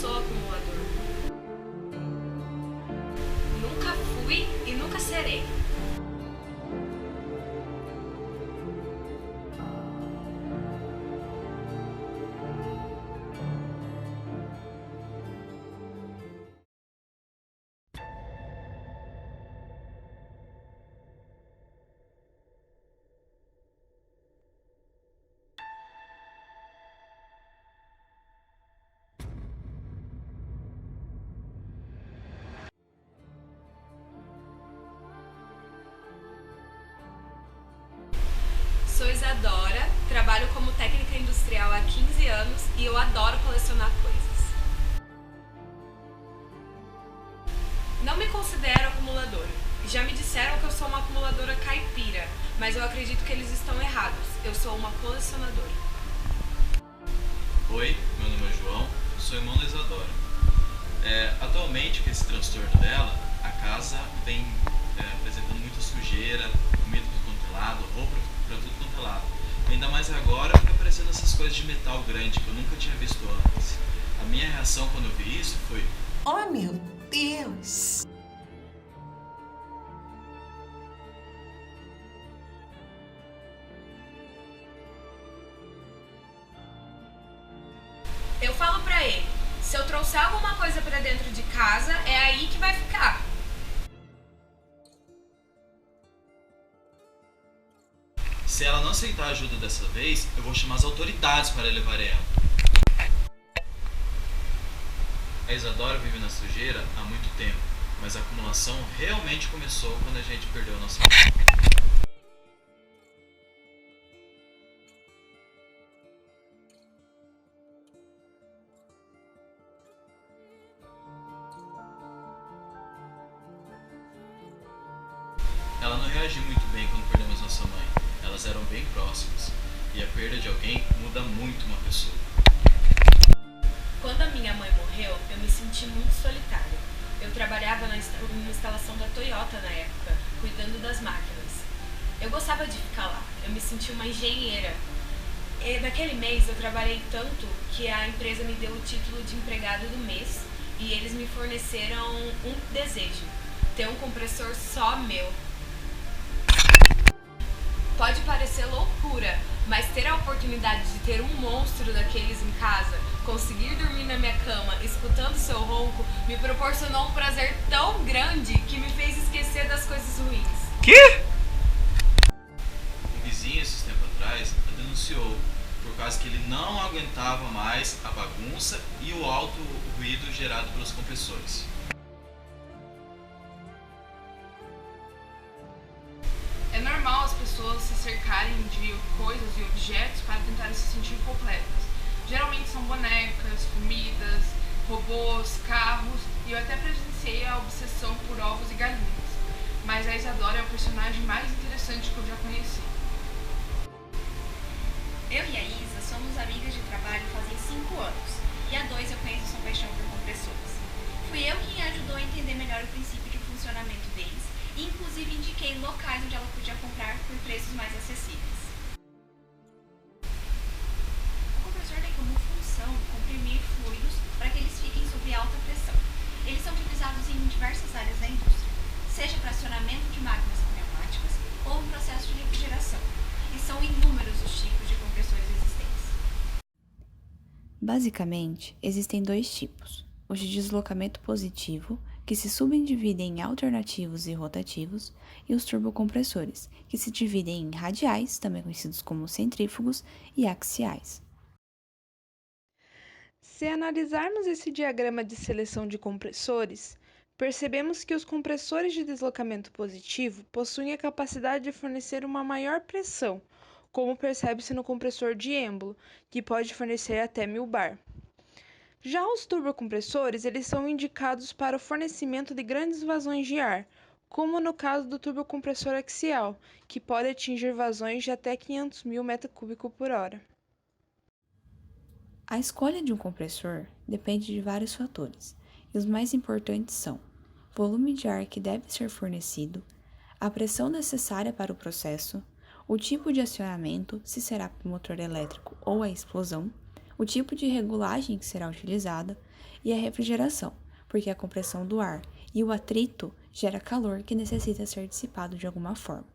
sou acumulador. Nunca fui e nunca serei. Sou Isadora, trabalho como técnica industrial há 15 anos e eu adoro colecionar coisas. Não me considero acumuladora. Já me disseram que eu sou uma acumuladora caipira, mas eu acredito que eles estão errados. Eu sou uma colecionadora. Oi, meu nome é João, sou irmão da Isadora. Atualmente, com esse transtorno dela, a casa vem apresentando muita sujeira, comida por todo quanto é lado, roupa pra tudo quanto é lado. Ainda mais agora fica aparecendo essas coisas de metal grande que eu nunca tinha visto antes. A minha reação quando eu vi isso foi: oh meu Deus! Eu falo pra ele, se eu trouxer alguma coisa pra dentro de casa, é aí que vai ficar. se ela não aceitar ajuda dessa vez, eu vou chamar as autoridades para levar ela. A Isadora vive na sujeira há muito tempo, mas a acumulação realmente começou quando a gente perdeu a nossa mãe. Ela não reagiu muito bem quando perdemos nossa mãe. Elas eram bem próximas. E a perda de alguém muda muito uma pessoa. Quando a minha mãe morreu, eu me senti muito solitária. Eu trabalhava na instalação da Toyota na época, cuidando das máquinas. Eu gostava de ficar lá, eu me sentia uma engenheira. E naquele mês eu trabalhei tanto que a empresa me deu o título de empregado do mês e eles me forneceram um desejo: ter um compressor só meu. Pode parecer loucura, mas ter a oportunidade de ter um monstro daqueles em casa, conseguir dormir na minha cama escutando seu ronco, me proporcionou um prazer tão grande que me fez esquecer das coisas ruins. Quê? Um vizinho, esses tempos atrás, a denunciou por causa que ele não aguentava mais a bagunça e o alto ruído gerado pelos compressores. É normal as pessoas se cercarem de coisas e objetos para tentarem se sentir completas. Geralmente são bonecas, comidas, robôs, carros, e eu até presenciei a obsessão por ovos e galinhas. Mas a Isadora é o personagem mais interessante que eu já conheci. Eu e a Isa somos amigas de trabalho fazem 5 anos, e há 2 eu conheço sua paixão por compressores. Fui eu quem a ajudou a entender melhor o princípio de funcionamento deles, e inclusive indiquei locais onde ela podia comprar por preços mais acessíveis. O compressor tem como função comprimir fluidos para que eles fiquem sob alta pressão. Eles são utilizados em diversas áreas da indústria, seja para acionamento de máquinas pneumáticas ou um processo de refrigeração, e são inúmeros os tipos de compressores existentes. Basicamente, existem 2 tipos: os de deslocamento positivo, que se subdividem em alternativos e rotativos, e os turbocompressores, que se dividem em radiais, também conhecidos como centrífugos, e axiais. Se analisarmos esse diagrama de seleção de compressores, percebemos que os compressores de deslocamento positivo possuem a capacidade de fornecer uma maior pressão, como percebe-se no compressor de êmbolo, que pode fornecer até 1000 bar. Já os turbocompressores, eles são indicados para o fornecimento de grandes vazões de ar, como no caso do turbocompressor axial, que pode atingir vazões de até 500.000 m³/hora. A escolha de um compressor depende de vários fatores, e os mais importantes são: volume de ar que deve ser fornecido, a pressão necessária para o processo, o tipo de acionamento, se será por motor elétrico ou a explosão, o tipo de regulagem que será utilizada e a refrigeração, porque a compressão do ar e o atrito gera calor que necessita ser dissipado de alguma forma.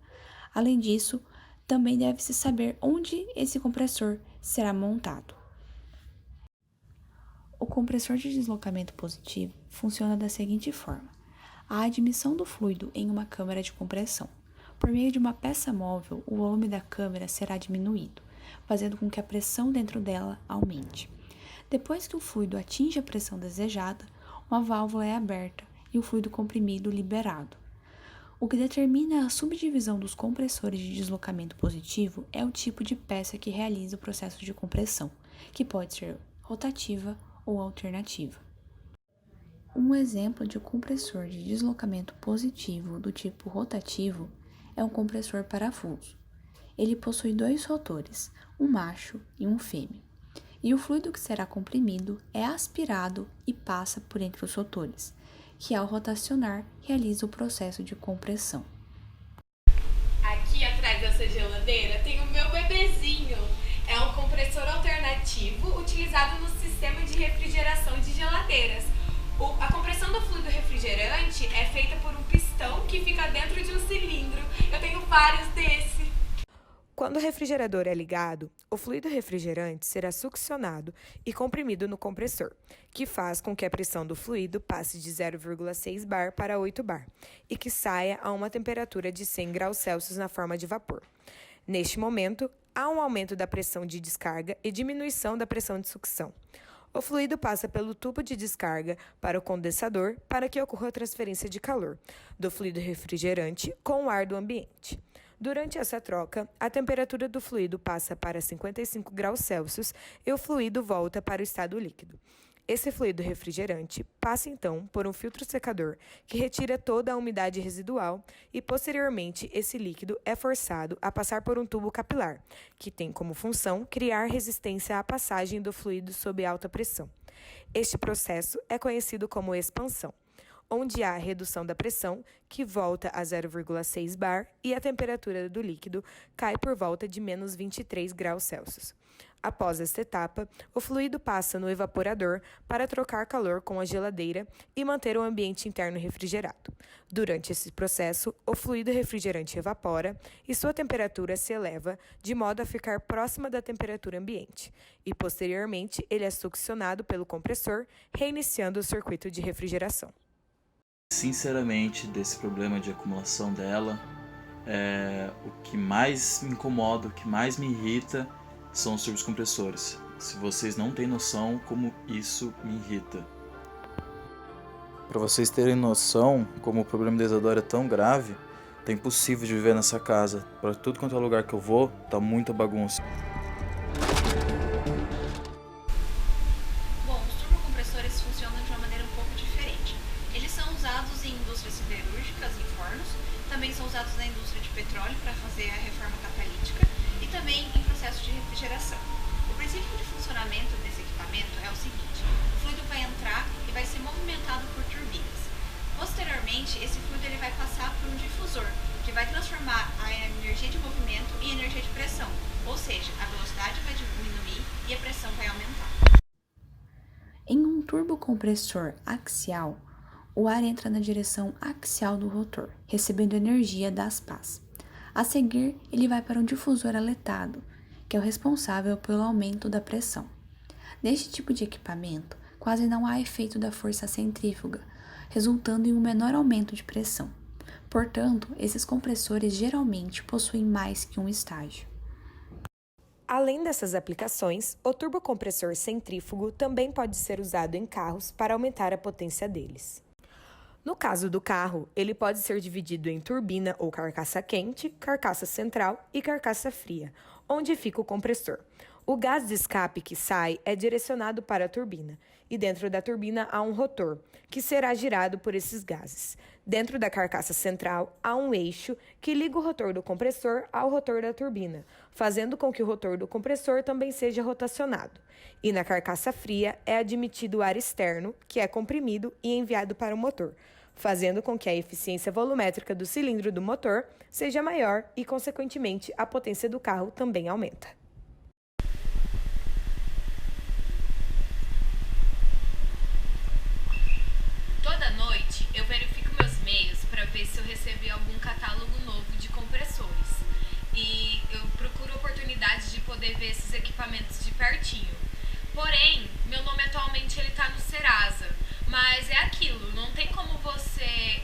Além disso, também deve-se saber onde esse compressor será montado. O compressor de deslocamento positivo funciona da seguinte forma: a admissão do fluido em uma câmara de compressão. Por meio de uma peça móvel, o volume da câmara será diminuído, fazendo com que a pressão dentro dela aumente. Depois que o fluido atinge a pressão desejada, uma válvula é aberta e o fluido comprimido liberado. O que determina a subdivisão dos compressores de deslocamento positivo é o tipo de peça que realiza o processo de compressão, que pode ser rotativa ou alternativa. Um exemplo de compressor de deslocamento positivo do tipo rotativo é um compressor parafuso. Ele possui 2 rotores, um macho e um fêmea, e o fluido que será comprimido é aspirado e passa por entre os rotores, que ao rotacionar realiza o processo de compressão. Aqui atrás dessa geladeira tem o meu bebezinho. É um compressor alternativo utilizado no sistema de refrigeração de geladeiras. A compressão do fluido refrigerante é feita por um pistão que fica dentro de um cilindro. Eu tenho vários desse. Quando o refrigerador é ligado, o fluido refrigerante será succionado e comprimido no compressor, que faz com que a pressão do fluido passe de 0,6 bar para 8 bar e que saia a uma temperatura de 100 graus Celsius na forma de vapor. Neste momento, há um aumento da pressão de descarga e diminuição da pressão de sucção. O fluido passa pelo tubo de descarga para o condensador para que ocorra a transferência de calor do fluido refrigerante com o ar do ambiente. Durante essa troca, a temperatura do fluido passa para 55 graus Celsius e o fluido volta para o estado líquido. Esse fluido refrigerante passa então por um filtro secador que retira toda a umidade residual e, posteriormente, esse líquido é forçado a passar por um tubo capilar, que tem como função criar resistência à passagem do fluido sob alta pressão. Este processo é conhecido como expansão, onde há a redução da pressão, que volta a 0,6 bar, e a temperatura do líquido cai por volta de menos 23 graus Celsius. Após esta etapa, o fluido passa no evaporador para trocar calor com a geladeira e manter o ambiente interno refrigerado. Durante esse processo, o fluido refrigerante evapora e sua temperatura se eleva de modo a ficar próxima da temperatura ambiente, e posteriormente ele é succionado pelo compressor, reiniciando o circuito de refrigeração. Sinceramente, desse problema de acumulação dela, o que mais me incomoda, o que mais me irrita são os turbocompressores. Se vocês não têm noção como isso me irrita. Para vocês terem noção como o problema da Isadora é tão grave, é impossível de viver nessa casa. Para tudo quanto é lugar que eu vou, tá muita bagunça. Bom, os turbocompressores funcionam de uma maneira um pouco diferente. Eles são usados em indústrias siderúrgicas, em fornos, também são usados na indústria de petróleo para fazer a reforma catalítica e também em processo de refrigeração. O princípio de funcionamento desse equipamento é o seguinte: o fluido vai entrar e vai ser movimentado por turbinas. Posteriormente, esse fluido ele vai passar por um difusor, que vai transformar a energia de movimento em energia de pressão, ou seja, a velocidade vai diminuir e a pressão vai aumentar. Em um turbocompressor axial, o ar entra na direção axial do rotor, recebendo energia das pás. A seguir, ele vai para um difusor aletado, que é o responsável pelo aumento da pressão. Neste tipo de equipamento, quase não há efeito da força centrífuga, resultando em um menor aumento de pressão. Portanto, esses compressores geralmente possuem mais que um estágio. Além dessas aplicações, o turbocompressor centrífugo também pode ser usado em carros para aumentar a potência deles. No caso do carro, ele pode ser dividido em turbina ou carcaça quente, carcaça central e carcaça fria, onde fica o compressor. O gás de escape que sai é direcionado para a turbina, e dentro da turbina há um rotor, que será girado por esses gases. Dentro da carcaça central há um eixo que liga o rotor do compressor ao rotor da turbina, fazendo com que o rotor do compressor também seja rotacionado. E na carcaça fria é admitido ar externo, que é comprimido e enviado para o motor, fazendo com que a eficiência volumétrica do cilindro do motor seja maior e, consequentemente, a potência do carro também aumenta. se eu receber algum catálogo novo de compressores. E eu procuro oportunidades de poder ver esses equipamentos de pertinho. Porém, meu nome atualmente ele tá no Serasa, mas é aquilo, não tem como você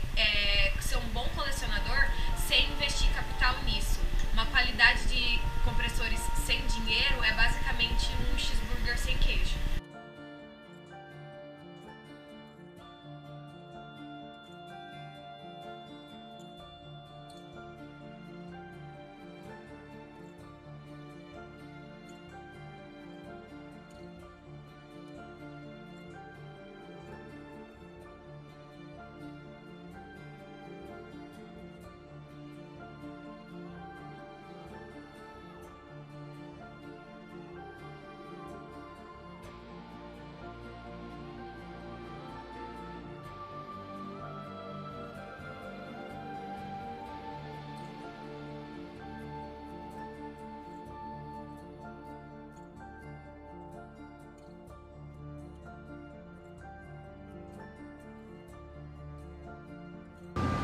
ser um bom colecionador sem investir capital nisso. Uma qualidade de compressores sem dinheiro é basicamente um cheeseburger sem queijo.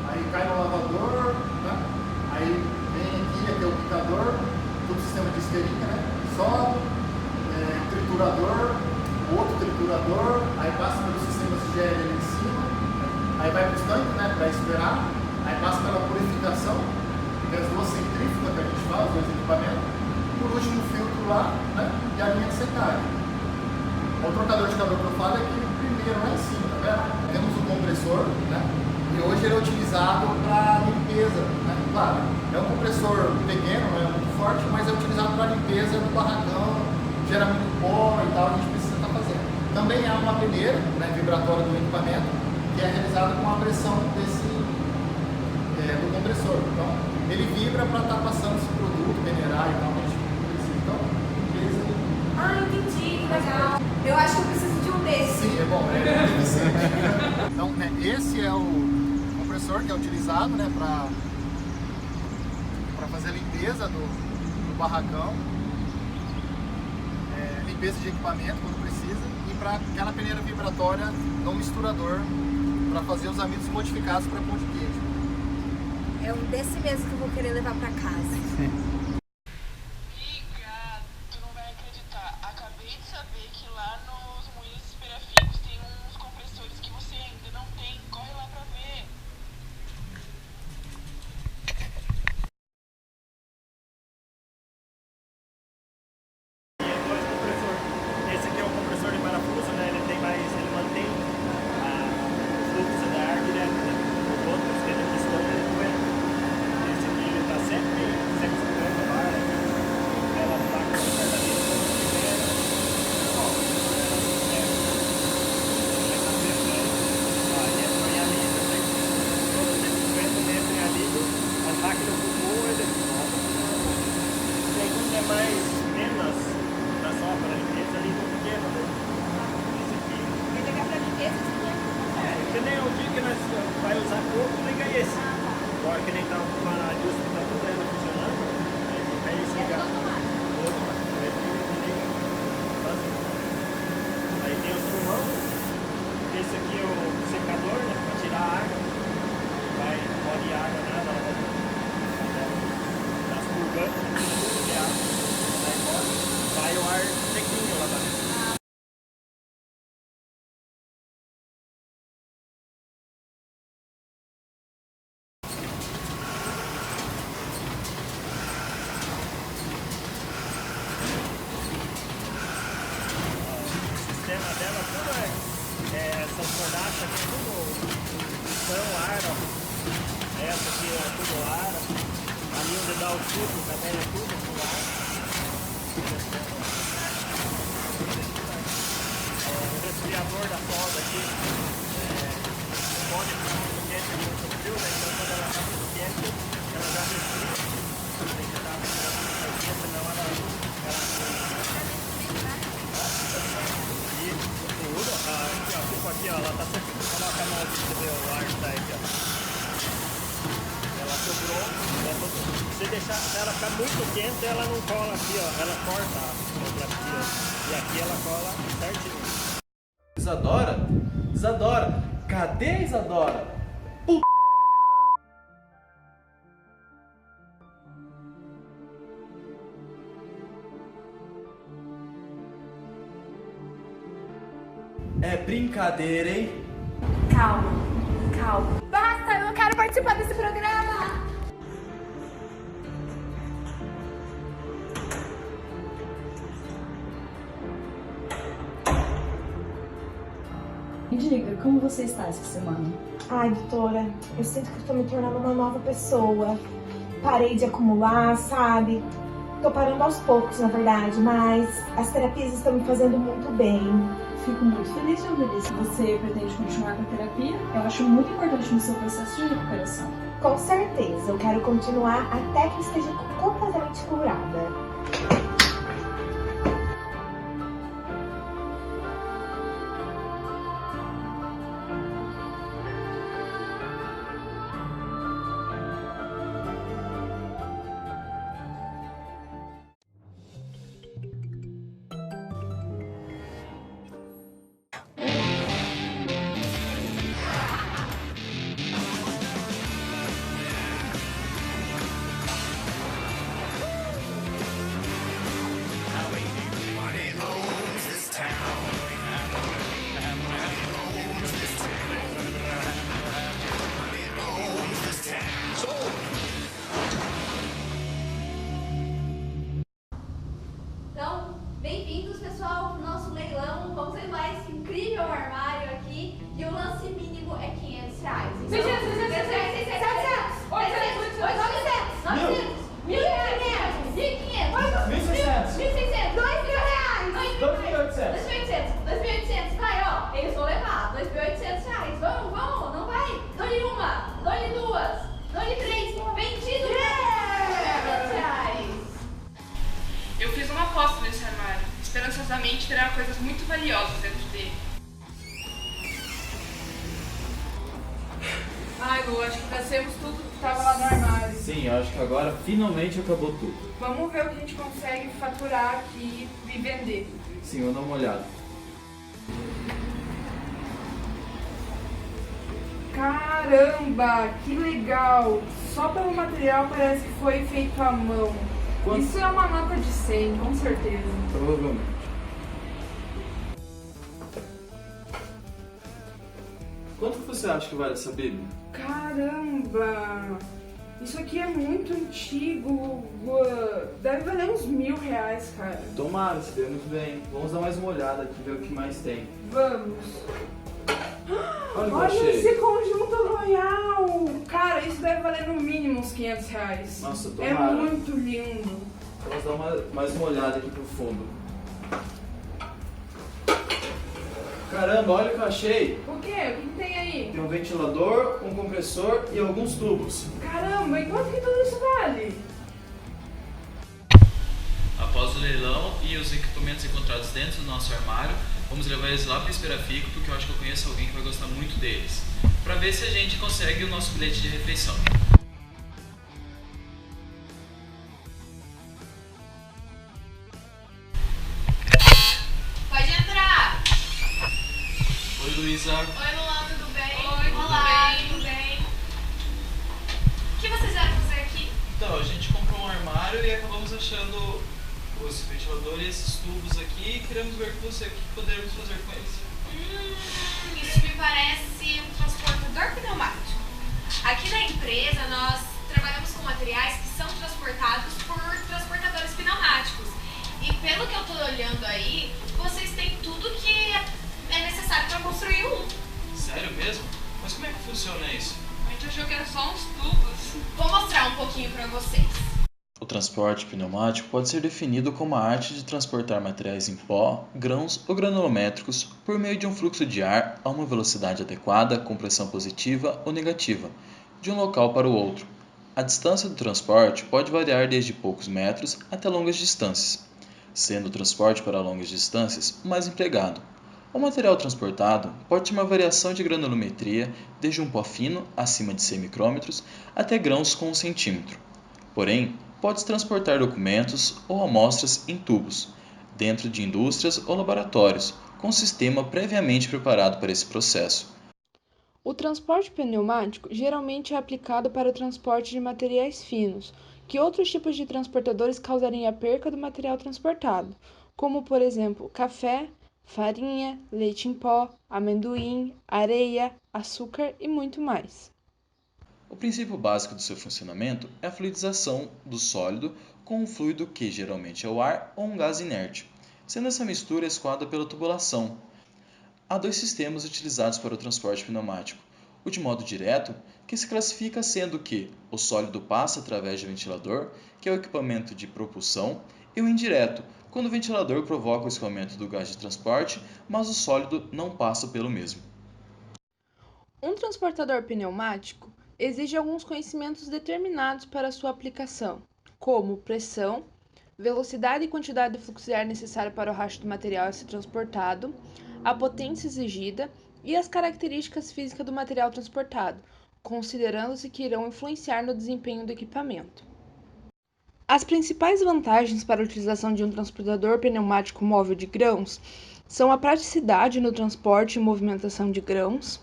Aí cai no lavador, né? Aí vem aqui é o picador, todo sistema de esteirinha, né? Só triturador, outro triturador, aí passa pelos sistemas de gel ali em cima, aí vai para os tanques, né? Para esperar, aí passa pela purificação, tem as duas centrífugas que a gente faz, os dois equipamentos, por último o filtro lá, né? E a linha de secagem. O trocador de calor que eu falo é aqui primeiro lá em cima, tá vendo? Temos o compressor, né? E hoje ele é utilizado para limpeza, né? Claro, é um compressor pequeno, não é muito forte, mas é utilizado para limpeza no barracão, gera muito pó e tal, a gente precisa estar fazendo. Também há uma peneira, né, vibratória do equipamento, que é realizada com a pressão do compressor. Então, ele vibra para estar passando esse produto, peneirar e tal, a gente precisa. Então, limpeza. Entendi, legal. Eu acho que eu preciso de um desses. Sim, é bom, Então, né, esse é o compressor que é utilizado, né, para fazer a limpeza do barracão, limpeza de equipamento quando precisa, e para aquela peneira vibratória no misturador para fazer os amidos modificados para pão de queijo. É um desse mesmo que eu vou querer levar para casa. Amiga, tu não vai acreditar. Acabei de saber que lá nos moinhos esperaficos tem uns compressores que você ainda não tem. Corre lá pra ver. Dois compressores. Esse aqui é o compressor de parafuso, né? Ele mantém o fluxo da ar direto, né? Os outros que ele pistão, ele não vem. Esse aqui ele tá sempre 150 bar, ela tá com as máquinas do morro, ele o segundo é menos da só para limpeza ali do pequeno, né? Esse aqui. Vai pegar para limpeza, Que nem o dia que nós vai usar pouco, liga esse. Agora que nem tá com a indústria, tá tudo ainda funcionando, aí liga outro, aí tem o pulmão, esse aqui é o secador, né? Para tirar a água, pode água nada, das pulgantes, tudo que é água, aí vai o ar sequinho lá dentro. O sistema dela tudo essas fornachas aqui, tudo são ar, ó. Essa aqui é tudo ar, ali onde dá o tubo também é tudo com ar. O resfriador da solda aqui pode ficar muito quente e muito frio, né? Então quando ela está muito quente, ela já resfria. Tem que estar muito quente, senão ela tudo, aqui, ó, ela tá sempre, coloca a mão aqui, você vê o ar que tá aqui, ó. Ela sobrou, se deixar, se ela ficar muito quente, ela não cola aqui, ó, ela corta aqui, ó, e aqui ela cola certinho. Isadora? Isadora? Cadê a Isadora? É brincadeira, hein? Calma, calma. Basta, eu não quero participar desse programa! Me diga, como você está essa semana? Ai, doutora, eu sinto que estou me tornando uma nova pessoa. Parei de acumular, sabe? Tô parando aos poucos, na verdade, mas as terapias estão me fazendo muito bem. Fico muito feliz de ouvir isso. Você pretende continuar com a terapia? Eu acho muito importante no seu processo de recuperação. Com certeza, eu quero continuar até que esteja completamente curada. Então, bem-vindos, pessoal, pro nosso leilão. Vamos levar esse incrível armário aqui e o lance mínimo é R$500. Então, 600, 600, 700, 800, 900, 900, 1.500, 1.600, 2.000 reais, 2.800, vai, ó, eles vão levar R$2.800. Vamos, não vai, dou-lhe uma, dou-lhe duas, dou-lhe três, vendido R$2.000. Eu fiz uma aposta nesse armário. Esperançosamente terá coisas muito valiosas dentro dele. Ai, Lu, acho que gastamos tudo que estava lá no armário. Sim, eu acho que agora finalmente acabou tudo. Vamos ver o que a gente consegue faturar aqui e vender. Sim, vou dar uma olhada. Caramba, que legal! Só pelo material parece que foi feito à mão. Quanto? Isso é uma nota de 100, com certeza. Provavelmente. Quanto você acha que vale essa Bíblia? Caramba! Isso aqui é muito antigo. Deve valer uns R$1.000, cara. Tomara, se demos bem. Vamos dar mais uma olhada aqui, ver o que mais tem. Vamos. Olha o que eu Olha achei. esse conjunto royal! Cara, isso deve valer no mínimo uns R$500. Nossa, É tomara. muito lindo. Vamos dar mais uma olhada aqui pro fundo. Caramba, olha o que eu achei. O quê? O que tem aí? Tem um ventilador, um compressor e alguns tubos. Caramba, e quanto que tudo isso vale? Após o leilão e os equipamentos encontrados dentro do nosso armário, vamos levar eles lá para o Esperafico, porque eu acho que eu conheço alguém que vai gostar muito deles, para ver se a gente consegue o nosso bilhete de refeição. Pode entrar! Oi, Luísa. Oi, Luan, tudo bem? Oi, tudo Olá, bem? tudo bem? O que vocês vieram fazer aqui? Então, a gente comprou um armário e acabamos achando os ventiladores e esses tubos aqui e queremos ver com você o que poderemos fazer com eles. Isso me parece um transportador pneumático. Aqui na empresa nós trabalhamos com materiais que são transportados por transportadores pneumáticos. E pelo que eu tô olhando aí, vocês têm tudo que é necessário para construir um. Sério mesmo? Mas como é que funciona isso? A gente achou que era só uns tubos. Vou mostrar um pouquinho para vocês. O transporte pneumático pode ser definido como a arte de transportar materiais em pó, grãos ou granulométricos por meio de um fluxo de ar a uma velocidade adequada com pressão positiva ou negativa, de um local para o outro. A distância do transporte pode variar desde poucos metros até longas distâncias, sendo o transporte para longas distâncias o mais empregado. O material transportado pode ter uma variação de granulometria desde um pó fino, acima de 100 micrômetros, até grãos com 1 centímetro. Porém, pode-se transportar documentos ou amostras em tubos, dentro de indústrias ou laboratórios, com um sistema previamente preparado para esse processo. O transporte pneumático geralmente é aplicado para o transporte de materiais finos, que outros tipos de transportadores causariam a perca do material transportado, como, por exemplo, café, farinha, leite em pó, amendoim, areia, açúcar e muito mais. O princípio básico do seu funcionamento é a fluidização do sólido com um fluido que geralmente é o ar ou um gás inerte, sendo essa mistura escoada pela tubulação. Há dois sistemas utilizados para o transporte pneumático: o de modo direto, que se classifica sendo que o sólido passa através do ventilador, que é o equipamento de propulsão, e o indireto, quando o ventilador provoca o escoamento do gás de transporte, mas o sólido não passa pelo mesmo. Um transportador pneumático exige alguns conhecimentos determinados para sua aplicação, como pressão, velocidade e quantidade de fluxo de ar necessário para o racho do material a ser transportado, a potência exigida e as características físicas do material transportado, considerando-se que irão influenciar no desempenho do equipamento. As principais vantagens para a utilização de um transportador pneumático móvel de grãos são a praticidade no transporte e movimentação de grãos,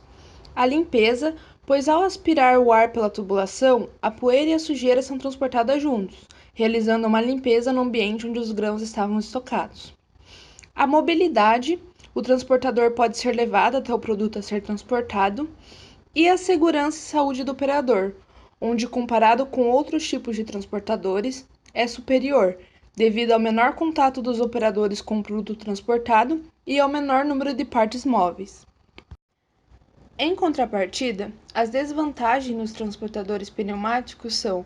a limpeza, pois ao aspirar o ar pela tubulação, a poeira e a sujeira são transportadas juntos, realizando uma limpeza no ambiente onde os grãos estavam estocados. A mobilidade, o transportador pode ser levado até o produto a ser transportado, e a segurança e saúde do operador, onde comparado com outros tipos de transportadores, é superior, devido ao menor contato dos operadores com o produto transportado e ao menor número de partes móveis. Em contrapartida, as desvantagens nos transportadores pneumáticos são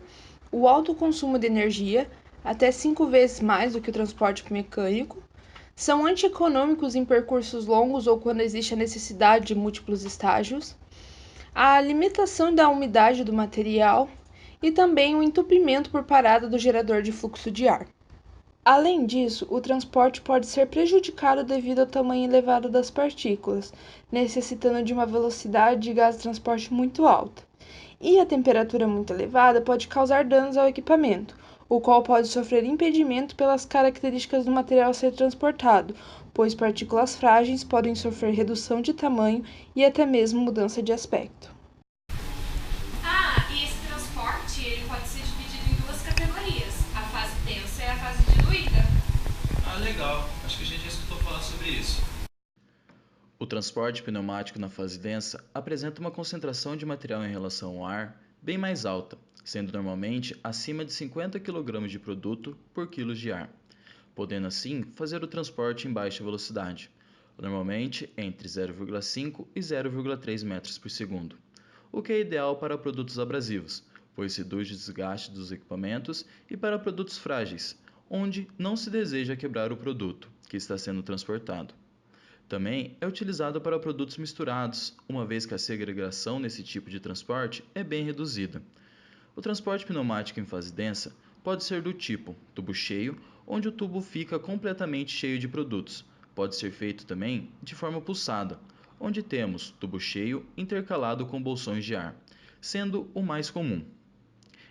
o alto consumo de energia, até 5 vezes mais do que o transporte mecânico, são antieconômicos em percursos longos ou quando existe a necessidade de múltiplos estágios, a limitação da umidade do material e também o entupimento por parada do gerador de fluxo de ar. Além disso, o transporte pode ser prejudicado devido ao tamanho elevado das partículas, necessitando de uma velocidade de gás de transporte muito alta. E a temperatura muito elevada pode causar danos ao equipamento, o qual pode sofrer impedimento pelas características do material a ser transportado, pois partículas frágeis podem sofrer redução de tamanho e até mesmo mudança de aspecto. E esse transporte ele pode ser dividido em duas categorias, a fase densa e a fase diluída. Legal. Acho que a gente já escutou falar sobre isso. O transporte pneumático na fase densa apresenta uma concentração de material em relação ao ar bem mais alta, sendo normalmente acima de 50 kg de produto por quilo de ar, podendo assim fazer o transporte em baixa velocidade, normalmente entre 0,5 e 0,3 metros por segundo, o que é ideal para produtos abrasivos, pois reduz o desgaste dos equipamentos, e para produtos frágeis, onde não se deseja quebrar o produto que está sendo transportado. Também é utilizado para produtos misturados, uma vez que a segregação nesse tipo de transporte é bem reduzida. O transporte pneumático em fase densa pode ser do tipo tubo cheio, onde o tubo fica completamente cheio de produtos. Pode ser feito também de forma pulsada, onde temos tubo cheio intercalado com bolsões de ar, sendo o mais comum.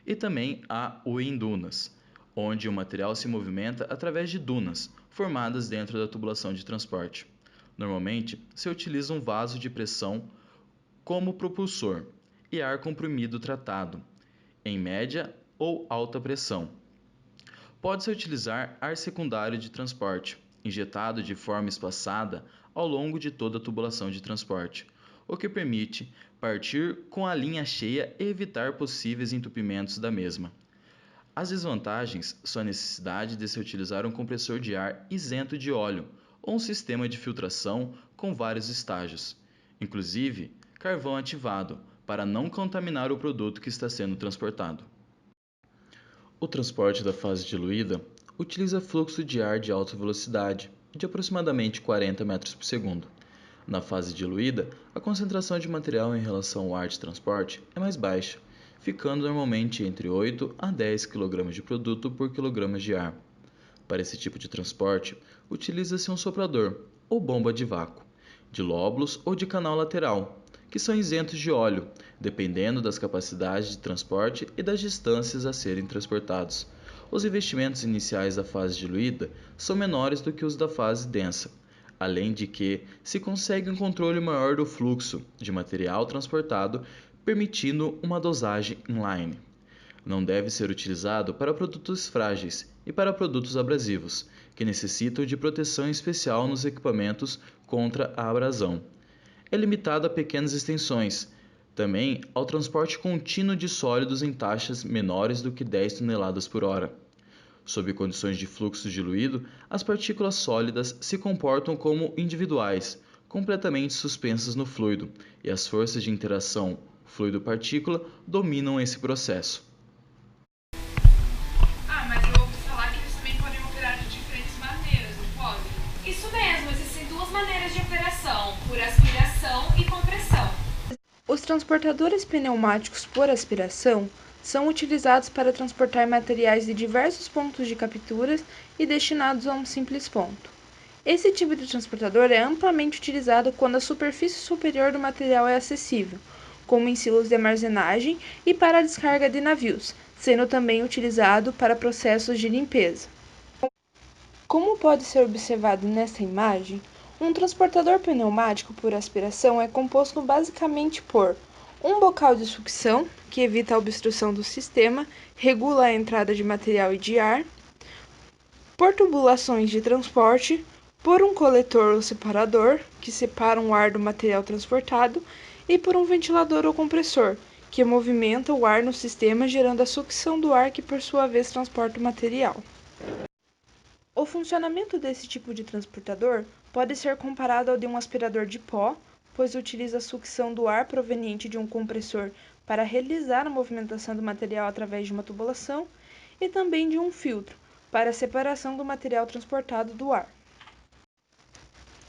E também há o em dunas, onde o material se movimenta através de dunas, formadas dentro da tubulação de transporte. Normalmente, se utiliza um vaso de pressão como propulsor e ar comprimido tratado, em média ou alta pressão. Pode-se utilizar ar secundário de transporte, injetado de forma espaçada ao longo de toda a tubulação de transporte, o que permite partir com a linha cheia e evitar possíveis entupimentos da mesma. As desvantagens são a necessidade de se utilizar um compressor de ar isento de óleo ou um sistema de filtração com vários estágios, inclusive carvão ativado, para não contaminar o produto que está sendo transportado. O transporte da fase diluída utiliza fluxo de ar de alta velocidade, de aproximadamente 40 metros por segundo. Na fase diluída, a concentração de material em relação ao ar de transporte é mais baixa, ficando normalmente entre 8 a 10 kg de produto por quilograma de ar. Para esse tipo de transporte, utiliza-se um soprador, ou bomba de vácuo, de lóbulos ou de canal lateral, que são isentos de óleo, dependendo das capacidades de transporte e das distâncias a serem transportados. Os investimentos iniciais da fase diluída são menores do que os da fase densa, além de que se consegue um controle maior do fluxo de material transportado, permitindo uma dosagem inline. Não deve ser utilizado para produtos frágeis e para produtos abrasivos, que necessitam de proteção especial nos equipamentos contra a abrasão. É limitado a pequenas extensões, também ao transporte contínuo de sólidos em taxas menores do que 10 toneladas por hora. Sob condições de fluxo diluído, as partículas sólidas se comportam como individuais, completamente suspensas no fluido, e as forças de interação fluido-partícula dominam esse processo. Mas eu ouvi falar que eles também podem operar de diferentes maneiras, não podem? Isso mesmo, existem duas maneiras de operação, por aspiração e compressão. Os transportadores pneumáticos por aspiração são utilizados para transportar materiais de diversos pontos de capturas e destinados a um simples ponto. Esse tipo de transportador é amplamente utilizado quando a superfície superior do material é acessível, como em silos de armazenagem e para a descarga de navios, sendo também utilizado para processos de limpeza. Como pode ser observado nesta imagem, um transportador pneumático por aspiração é composto basicamente por um bocal de sucção, que evita a obstrução do sistema, regula a entrada de material e de ar, por tubulações de transporte, por um coletor ou separador, que separa o ar do material transportado, e por um ventilador ou compressor, que movimenta o ar no sistema, gerando a sucção do ar que, por sua vez, transporta o material. O funcionamento desse tipo de transportador pode ser comparado ao de um aspirador de pó, pois utiliza a sucção do ar proveniente de um compressor para realizar a movimentação do material através de uma tubulação, e também de um filtro, para a separação do material transportado do ar.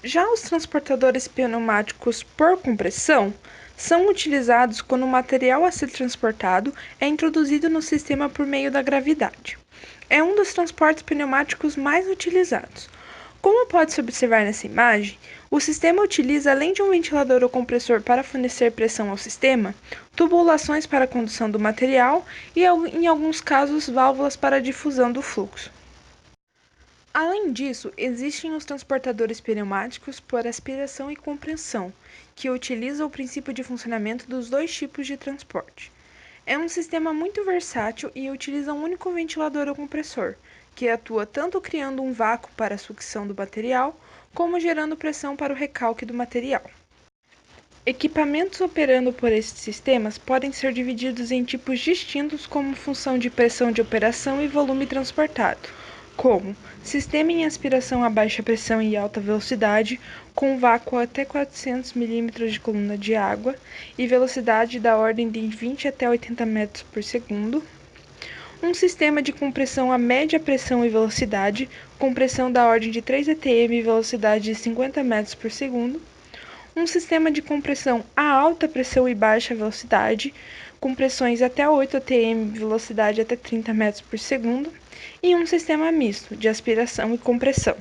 Já os transportadores pneumáticos por compressão são utilizados quando o material a ser transportado é introduzido no sistema por meio da gravidade. É um dos transportes pneumáticos mais utilizados. Como pode-se observar nessa imagem, o sistema utiliza, além de um ventilador ou compressor para fornecer pressão ao sistema, tubulações para a condução do material e, em alguns casos, válvulas para a difusão do fluxo. Além disso, existem os transportadores pneumáticos por aspiração e compressão, que utilizam o princípio de funcionamento dos dois tipos de transporte. É um sistema muito versátil e utiliza um único ventilador ou compressor, que atua tanto criando um vácuo para a sucção do material, como gerando pressão para o recalque do material. Equipamentos operando por esses sistemas podem ser divididos em tipos distintos como função de pressão de operação e volume transportado, como sistema em aspiração a baixa pressão e alta velocidade, com vácuo até 400 mm de coluna de água e velocidade da ordem de 20 até 80 metros por segundo. Um sistema de compressão a média pressão e velocidade, com pressão da ordem de 3 atm e velocidade de 50 metros por segundo. Um sistema de compressão a alta pressão e baixa velocidade, com pressões até 8 atm e velocidade até 30 metros por segundo. E um sistema misto, de aspiração e compressão.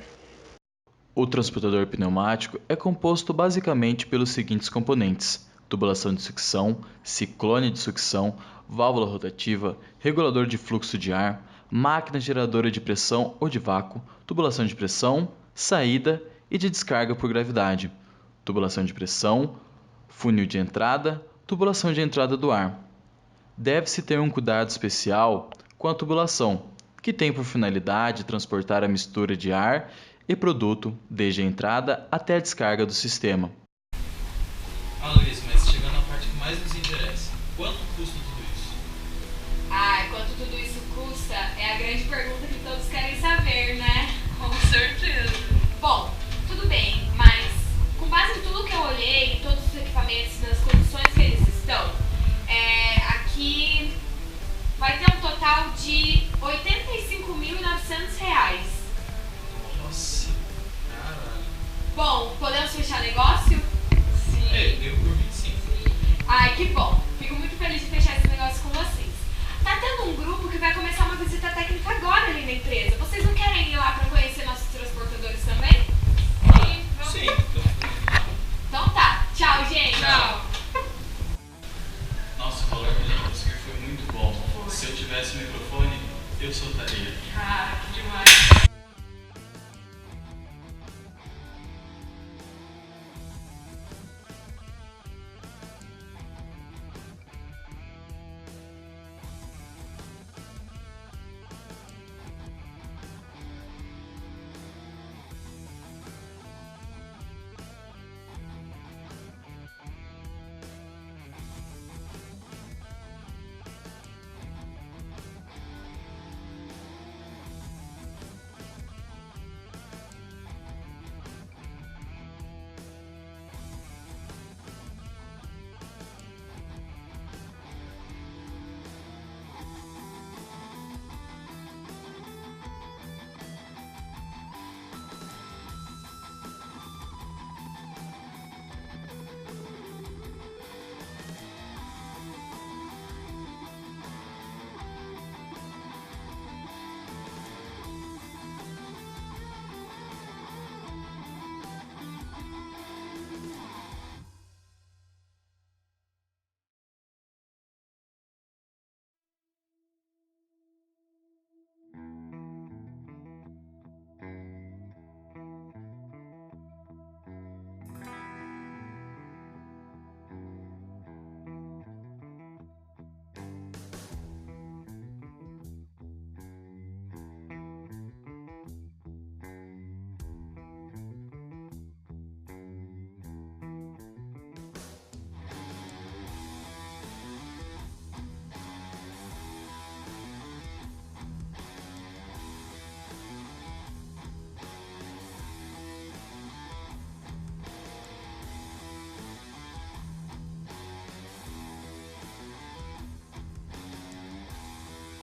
O transportador pneumático é composto basicamente pelos seguintes componentes: tubulação de sucção, ciclone de sucção, válvula rotativa, regulador de fluxo de ar, máquina geradora de pressão ou de vácuo, tubulação de pressão, saída e de descarga por gravidade, tubulação de pressão, funil de entrada, tubulação de entrada do ar. Deve-se ter um cuidado especial com a tubulação, que tem por finalidade transportar a mistura de ar e produto desde a entrada até a descarga do sistema.